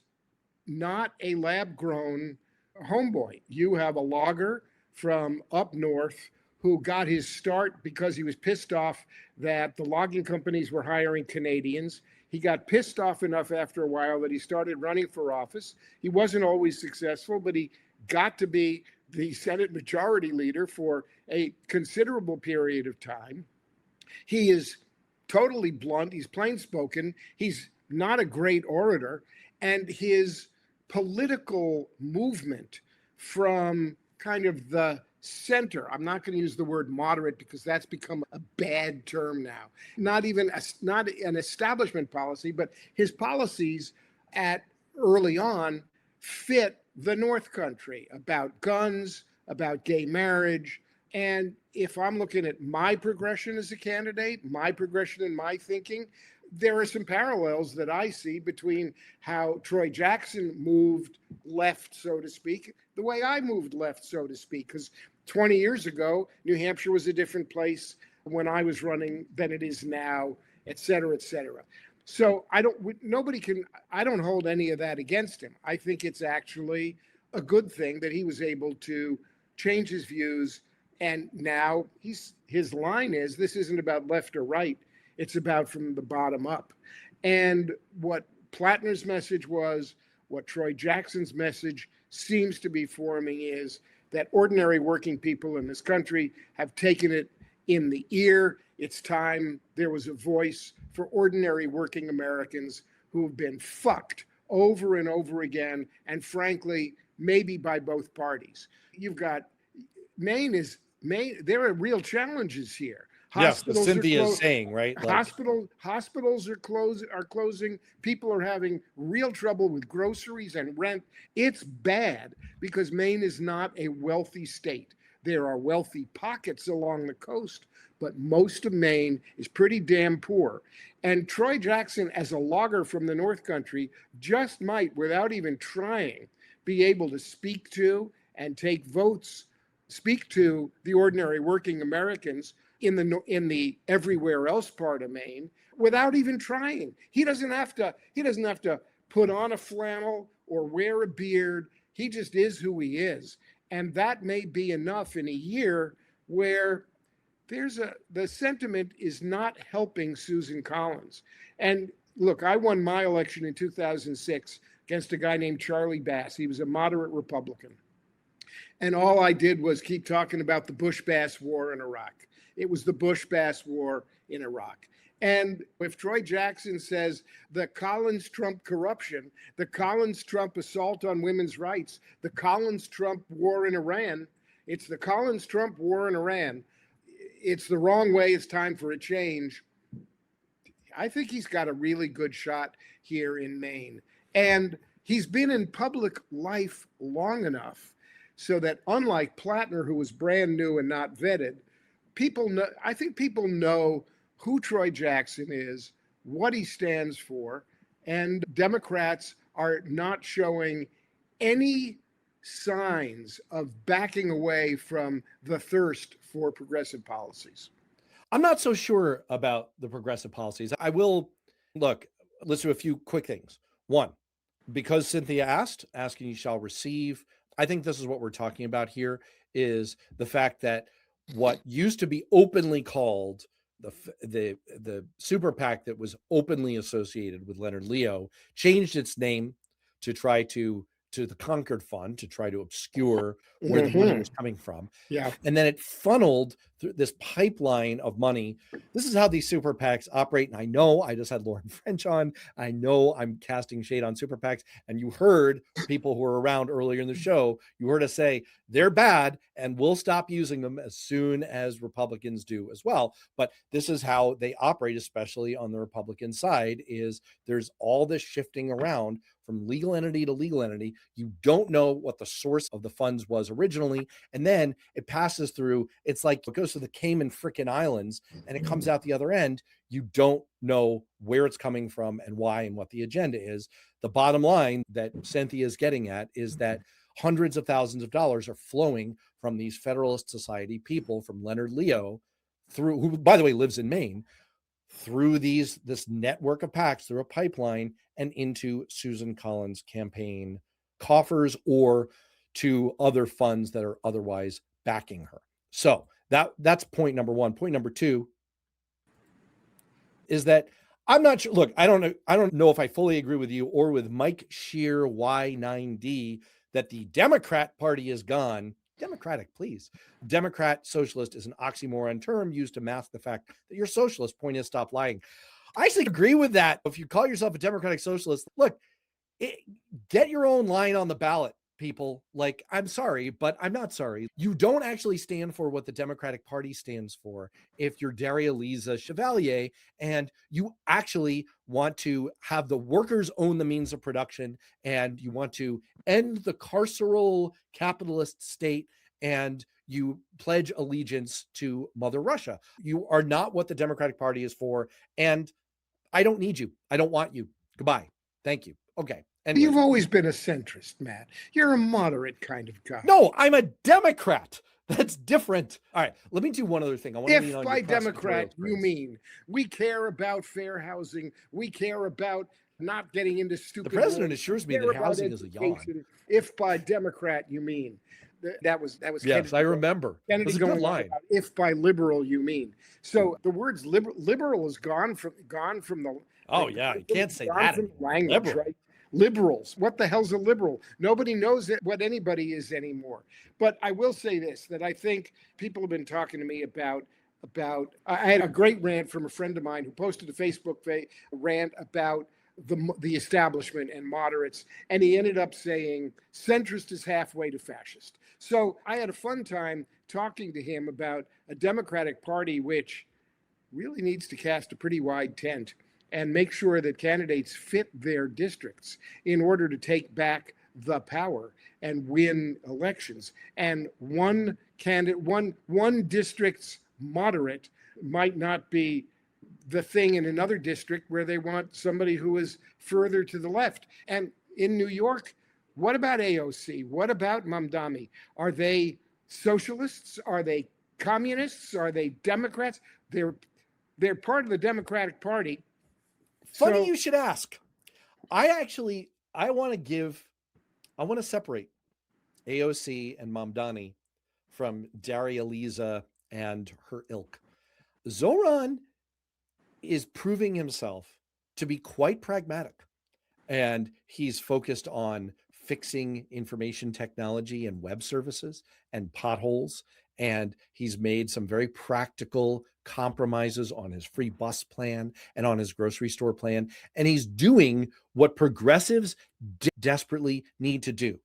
not a lab-grown homeboy. You have a logger from up north who got his start because he was pissed off that the logging companies were hiring Canadians. He got pissed off enough after a while that he started running for office. He wasn't always successful, but he got to be the Senate Majority Leader for a considerable period of time. He is totally blunt. He's plain spoken. He's not a great orator. And his political movement from kind of the center, I'm not going to use the word moderate because that's become a bad term now. Not an establishment policy, but his policies early on fit the North Country about guns, about gay marriage. And if I'm looking at my progression as a candidate, my progression in my thinking, there are some parallels that I see between how Troy Jackson moved left, so to speak, the way I moved left, so to speak, because 20 years ago, New Hampshire was a different place when I was running than it is now, et cetera, et cetera. So I don't hold any of that against him. I think it's actually a good thing that he was able to change his views. And now his line is, this isn't about left or right. It's about from the bottom up. And what Plattner's message was, what Troy Jackson's message seems to be forming is that ordinary working people in this country have taken it in the ear. It's time there was a voice for ordinary working Americans who have been fucked over and over again, and frankly, maybe by both parties. You've got Maine. There are real challenges here. Yes, Cynthia is saying, right? Hospitals are closing. People are having real trouble with groceries and rent. It's bad because Maine is not a wealthy state. There are wealthy pockets along the coast, but most of Maine is pretty damn poor. And Troy Jackson, as a logger from the North Country, just might, without even trying, be able to speak to and take votes, speak to the ordinary working Americans in the everywhere else part of Maine without even trying. He doesn't have to put on a flannel or wear a beard. He just is who he is. And that may be enough in a year where the sentiment is not helping Susan Collins. And look, I won my election in 2006 against a guy named Charlie Bass. He was a moderate Republican. And all I did was keep talking about the Bush-Bass War in Iraq. It was the Bush-Bass War in Iraq. And if Troy Jackson says the Collins-Trump corruption, the Collins-Trump assault on women's rights, the Collins-Trump war in Iran, it's the Collins-Trump war in Iran. It's the wrong way. It's time for a change. I think he's got a really good shot here in Maine. And he's been in public life long enough so that, unlike Plattner, who was brand new and not vetted, I think people know who Troy Jackson is, what he stands for, and Democrats are not showing any signs of backing away from the thirst for progressive policies. I'm not so sure about the progressive policies. I will look, let's do a few quick things. One, because Cynthia asked, asking you shall receive. I think this is what we're talking about here, is the fact that what used to be openly called the Super PAC that was openly associated with Leonard Leo changed its name to try to the Concord Fund, to try to obscure where the money was coming from. Yeah. And then it funneled through this pipeline of money. This is how these super PACs operate. And I know I just had Lauren French on. I know I'm casting shade on super PACs. And you heard people who were around earlier in the show, you heard us say they're bad and we'll stop using them as soon as Republicans do as well. But this is how they operate, especially on the Republican side, is there's all this shifting around from legal entity to legal entity. You don't know what the source of the funds was originally. And then it passes through, it's like it goes to the Cayman frickin' Islands and it comes out the other end. You don't know where it's coming from and why and what the agenda is. The bottom line that Cynthia is getting at is that hundreds of thousands of dollars are flowing from these Federalist Society people, from Leonard Leo, through, who, by the way, lives in Maine, through this network of PACs, through a pipeline, and into Susan Collins' campaign coffers or to other funds that are otherwise backing her. So that's point number one. Point number two is that I'm not sure. Look, I don't know if I fully agree with you or with Mike Shear Y9D that the Democrat Party is gone. Democratic, please. Democrat socialist is an oxymoron term used to mask the fact that you're socialist. Point is, stop lying. I actually agree with that. If you call yourself a democratic socialist, look, get your own line on the ballot, people. Like, I'm sorry, but I'm not sorry. You don't actually stand for what the Democratic Party stands for if you're Daria Lisa Chevalier and you actually want to have the workers own the means of production and you want to end the carceral capitalist state and you pledge allegiance to Mother Russia. You are not what the Democratic Party is for. And I don't need you. I don't want you. Goodbye. Thank you. Okay. Anyway. You've always been a centrist, Matt. You're a moderate kind of guy. No, I'm a Democrat. That's different. All right, let me do one other thing. I want to If by Democrat you mean we care about fair housing, we care about not getting into stupid. The president assures me that housing is a yawn. If by Democrat you mean that was yes, Kennedy, I remember. Kennedy going line. If by liberal you mean. So the words liberal is gone from the. Oh yeah, you can't say that. From language, liberal. Right? Liberals. What the hell's a liberal? Nobody knows what anybody is anymore. But I will say this, that I think people have been talking to me about I had a great rant from a friend of mine who posted a Facebook rant about the establishment and moderates, and he ended up saying centrist is halfway to fascist. So I had a fun time talking to him about a Democratic Party which really needs to cast a pretty wide tent and make sure that candidates fit their districts in order to take back the power and win elections. And one district's moderate might not be the thing in another district where they want somebody who is further to the left. And in New York, what about AOC? What about Mamdani? Are they socialists? Are they communists? Are they Democrats? They're part of the Democratic Party. Funny you should ask. I want to separate AOC and Mamdani from Daria Lisa and her ilk. Zoran is proving himself to be quite pragmatic, and he's focused on fixing information technology and web services and potholes. And he's made some very practical compromises on his free bus plan and on his grocery store plan. And he's doing what progressives desperately need to do,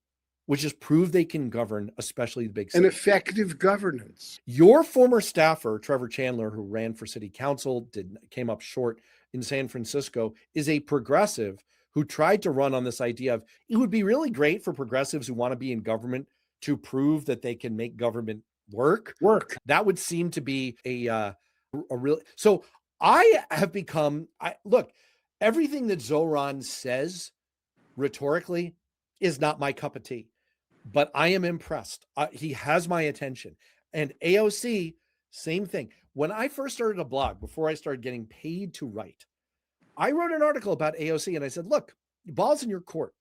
which is prove they can govern, especially the big cities. An effective governance. Your former staffer, Trevor Chandler, who ran for city council, came up short in San Francisco, is a progressive who tried to run on this idea of it would be really great for progressives who want to be in government to prove that they can make government work. That would seem to be a real. So I have become, look, everything that Zoran says rhetorically is not my cup of tea, but I am impressed. He has my attention. And AOC, same thing. When I first started a blog, before I started getting paid to write, I wrote an article about AOC and I said, look, ball's in your court.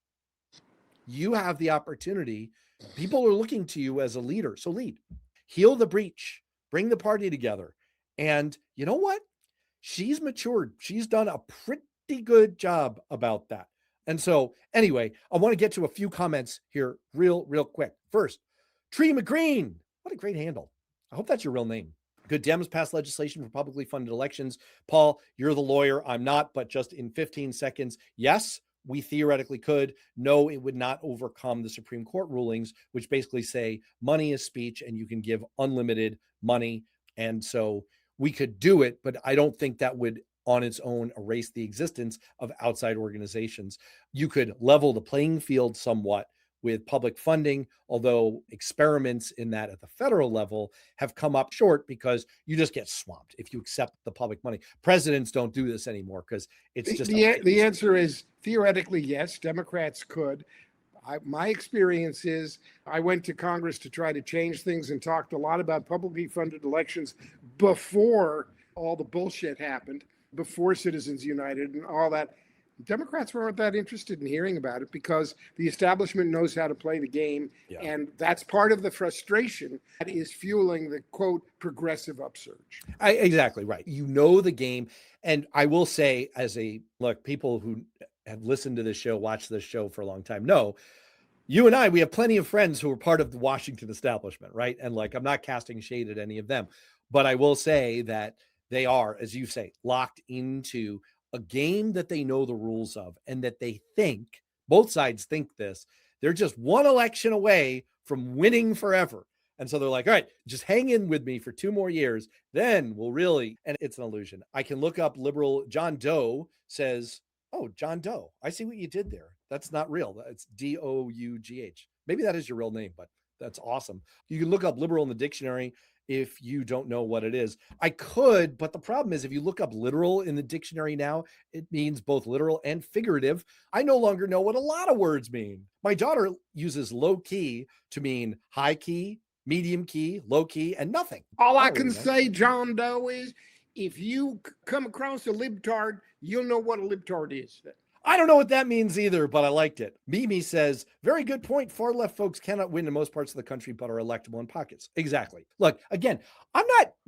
You have the opportunity. People are looking to you as a leader. So lead, heal the breach, bring the party together. And you know what? She's matured. She's done a pretty good job about that. And so anyway, I want to get to a few comments here real quick. First, Tree McGreen. What a great handle. I hope that's your real name. Good Dems pass legislation for publicly funded elections. Paul, you're the lawyer. I'm not, but just in 15 seconds. Yes, we theoretically could. No, it would not overcome the Supreme Court rulings, which basically say money is speech and you can give unlimited money. And so we could do it, but I don't think that would on its own erase the existence of outside organizations. You could level the playing field somewhat with public funding, although experiments in that at the federal level have come up short because you just get swamped if you accept the public money. Presidents don't do this anymore because it's just the answer is theoretically yes, Democrats could. My experience is I went to Congress to try to change things and talked a lot about publicly funded elections before all the bullshit happened, before Citizens United and all that. Democrats weren't that interested in hearing about it because the establishment knows how to play the game. Yeah. And that's part of the frustration that is fueling the, quote, progressive upsurge. Exactly right. You know the game. And I will say, look, people who have listened to this show, watched this show for a long time, know you and we have plenty of friends who are part of the Washington establishment, right? And like, I'm not casting shade at any of them, but I will say that they are, as you say, locked into a game that they know the rules of and that they think, both sides think this, they're just one election away from winning forever. And so they're like, all right, just hang in with me for 2 more years. Then we'll really, and it's an illusion. I can look up liberal. John Doe says, oh, John Doe. I see what you did there. That's not real. It's Dough. Maybe that is your real name, but that's awesome. You can look up liberal in the dictionary if you don't know what it is. I could, but the problem is if you look up literal in the dictionary now, it means both literal and figurative. I no longer know what a lot of words mean. My daughter uses low key to mean high key, medium key, low key, and nothing. All I can say, John Doe, is if you come across a libtard, you'll know what a libtard is. I don't know what that means either, but I liked it. Mimi says, very good point. Far left folks cannot win in most parts of the country, but are electable in pockets. Exactly. Look, again,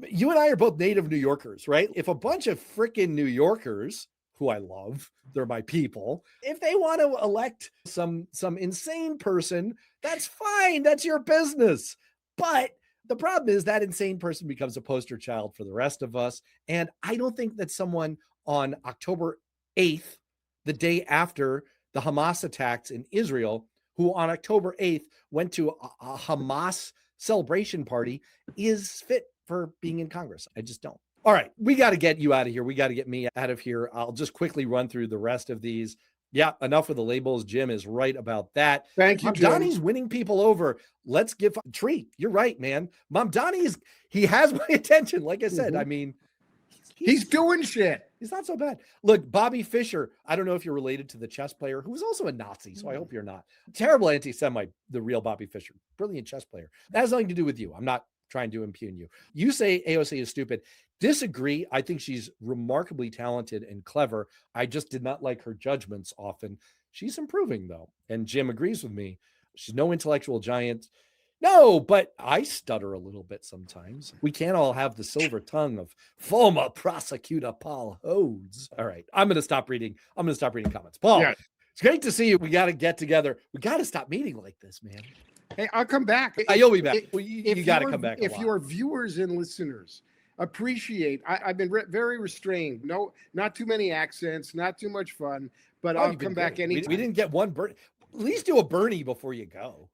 you and I are both native New Yorkers, right? If a bunch of freaking New Yorkers, who I love, they're my people, if they want to elect some insane person, that's fine. That's your business. But the problem is that insane person becomes a poster child for the rest of us. And I don't think that someone on October 8th, the day after the Hamas attacks in Israel, who on October 8th went to a Hamas celebration party, is fit for being in Congress. I just don't. All right, we got to get you out of here. We got to get me out of here. I'll just quickly run through the rest of these. Yeah, enough of the labels. Jim is right about that. Thank you, Jim. Donnie's winning people over. Let's give Tree. You're right, man. Mom Donnie he has my attention. Like I said, I mean, he's doing shit. He's not so bad. Look, Bobby Fischer, I don't know if you're related to the chess player who was also a Nazi, so I hope you're not. Terrible anti-Semite, the real Bobby Fischer. Brilliant chess player. That has nothing to do with you. I'm not trying to impugn you. You say AOC is stupid. Disagree. I think she's remarkably talented and clever. I just did not like her judgments often. She's improving, though. And Jim agrees with me. She's no intellectual giant. No, but I stutter a little bit sometimes. We can't all have the silver tongue of former prosecutor Paul Hodes. All right, I'm going to stop reading. Comments. Paul, yeah. It's great to see you. We got to get together. We got to stop meeting like this, man. Hey, I'll come back. You'll be back. You got to come back. If your viewers and listeners appreciate, I've been very restrained. No, not too many accents, not too much fun, but I'll come back anytime. We didn't get one Bernie. At least do a Bernie before you go.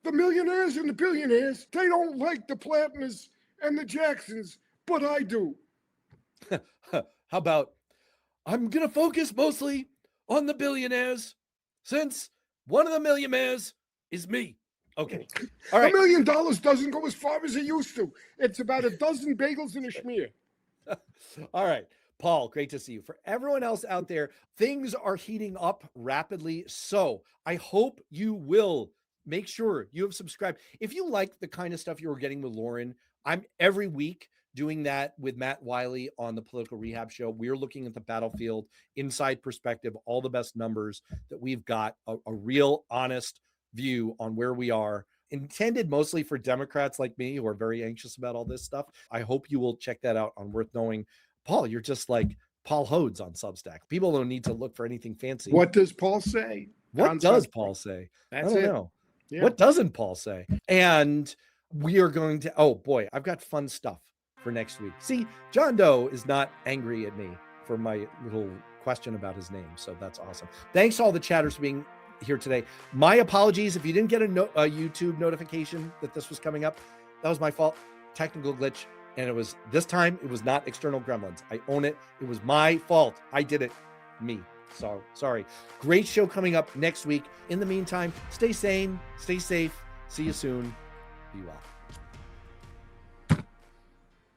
The millionaires and the billionaires, they don't like the Platners and the Jacksons, but I do. How about, I'm going to focus mostly on the billionaires since one of the millionaires is me. Okay. All right. $1 million doesn't go as far as it used to. It's about a dozen bagels and a schmear. All right. Paul, great to see you. For everyone else out there, things are heating up rapidly. So I hope you will make sure you have subscribed. If you like the kind of stuff you were getting with Lauren, I'm every week doing that with Matt Wiley on the Political Rehab Show. We're looking at the battlefield, inside perspective, all the best numbers that we've got, a real honest view on where we are, intended mostly for Democrats like me who are very anxious about all this stuff. I hope you will check that out on Worth Knowing. Paul, you're just like Paul Hodes on Substack. People don't need to look for anything fancy. What does Paul say? What does Paul say? That's I don't it. know. Yeah. What doesn't Paul say? And we are going to, oh boy, I've got fun stuff for next week. See, John Doe is not angry at me for my little question about his name. So that's awesome. Thanks to all the chatters for being here today. My apologies if you didn't get a YouTube notification that this was coming up. That was my fault. Technical glitch. And it was this time, it was not external gremlins. I own it. It was my fault. I did it. Me. So sorry. Great show coming up next week. In the meantime, stay sane, stay safe. See you soon. Be well.